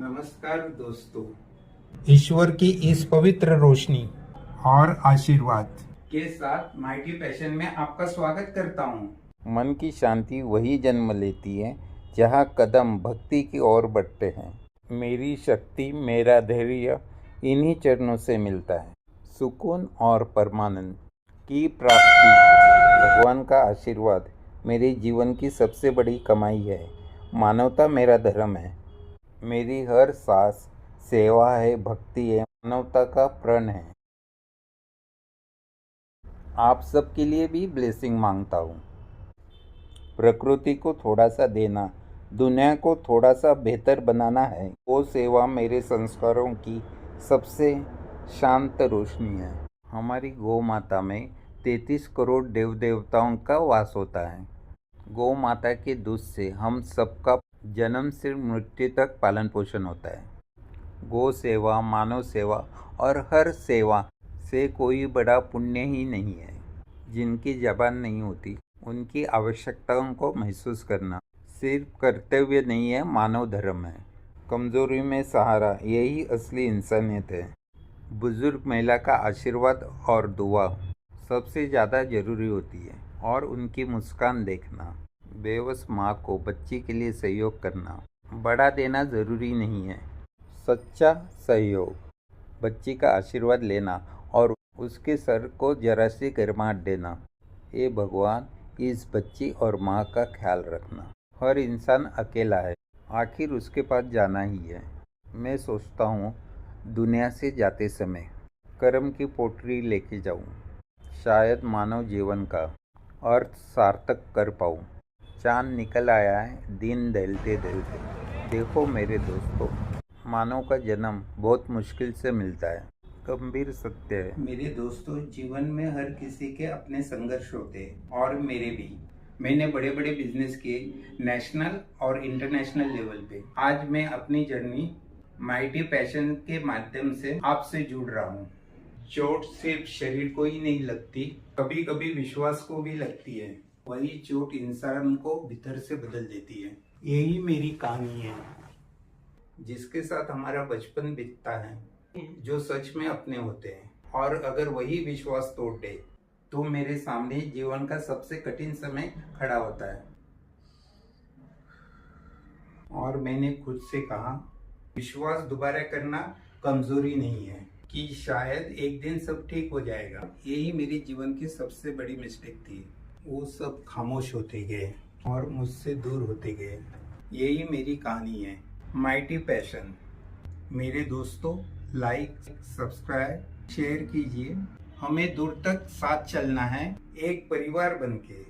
नमस्कार दोस्तों, ईश्वर की इस पवित्र रोशनी और आशीर्वाद के साथ माइटी पैशन में आपका स्वागत करता हूँ। मन की शांति वही जन्म लेती है जहाँ कदम भक्ति की ओर बढ़ते हैं। मेरी शक्ति, मेरा धैर्य इन्हीं चरणों से मिलता है। सुकून और परमानंद की प्राप्ति, भगवान का आशीर्वाद मेरे जीवन की सबसे बड़ी कमाई है। मानवता मेरा धर्म है। मेरी हर सांस सेवा है, भक्ति है, मानवता का प्रण है। आप सबके लिए भी ब्लेसिंग मांगता हूँ। प्रकृति को थोड़ा सा देना, दुनिया को थोड़ा सा बेहतर बनाना है। वो सेवा मेरे संस्कारों की सबसे शांत रोशनी है। हमारी गौ माता में 33 करोड़ देव देवताओं का वास होता है। गौ माता के दूध से हम सबका जन्म से मृत्यु तक पालन पोषण होता है। गौ सेवा, मानव सेवा और हर सेवा से कोई बड़ा पुण्य ही नहीं है। जिनकी जबान नहीं होती, उनकी आवश्यकताओं को महसूस करना सिर्फ कर्तव्य नहीं है, मानव धर्म है। कमजोरी में सहारा, यही असली इंसानियत है। बुजुर्ग महिला का आशीर्वाद और दुआ सबसे ज़्यादा ज़रूरी होती है, और उनकी मुस्कान देखना। बेबस माँ को बच्ची के लिए सहयोग करना, बड़ा देना ज़रूरी नहीं है। सच्चा सहयोग, बच्ची का आशीर्वाद लेना और उसके सर को जरा सी गर्माहट देना। हे भगवान, इस बच्ची और माँ का ख्याल रखना। हर इंसान अकेला है, आखिर उसके पास जाना ही है। मैं सोचता हूँ दुनिया से जाते समय कर्म की पोटली लेके जाऊँ, शायद मानव जीवन का अर्थ सार्थक कर पाऊँ। चांद निकल आया है दिन ढलते ढलते। देखो मेरे दोस्तों, मानव का जन्म बहुत मुश्किल से मिलता है, गंभीर सत्य है। मेरे दोस्तों, जीवन में हर किसी के अपने संघर्ष होते हैं, और मेरे भी। मैंने बड़े बड़े बिजनेस किए, नेशनल और इंटरनेशनल लेवल पे। आज मैं अपनी जर्नी माइटी पैशन के माध्यम से आपसे जुड़ रहा हूँ। चोट सिर्फ शरीर को ही नहीं लगती, कभी कभी विश्वास को भी लगती है। वही चोट इंसान को भीतर से बदल देती है। यही मेरी कहानी है, जिसके साथ हमारा बचपन बीतता है, जो सच में अपने होते हैं। और अगर वही विश्वास तोड़ दे तो मेरे सामने जीवन का सबसे कठिन समय खड़ा होता है। और मैंने खुद से कहा, विश्वास दोबारा करना कमजोरी नहीं है, कि शायद एक दिन सब ठीक हो जाएगा। यही मेरे जीवन की सबसे बड़ी मिस्टेक थी। वो सब खामोश होते गए और मुझसे दूर होते गए। यही मेरी कहानी है, माइटी पैशन। मेरे दोस्तों, लाइक, सब्सक्राइब, शेयर कीजिए। हमें दूर तक साथ चलना है, एक परिवार बनके।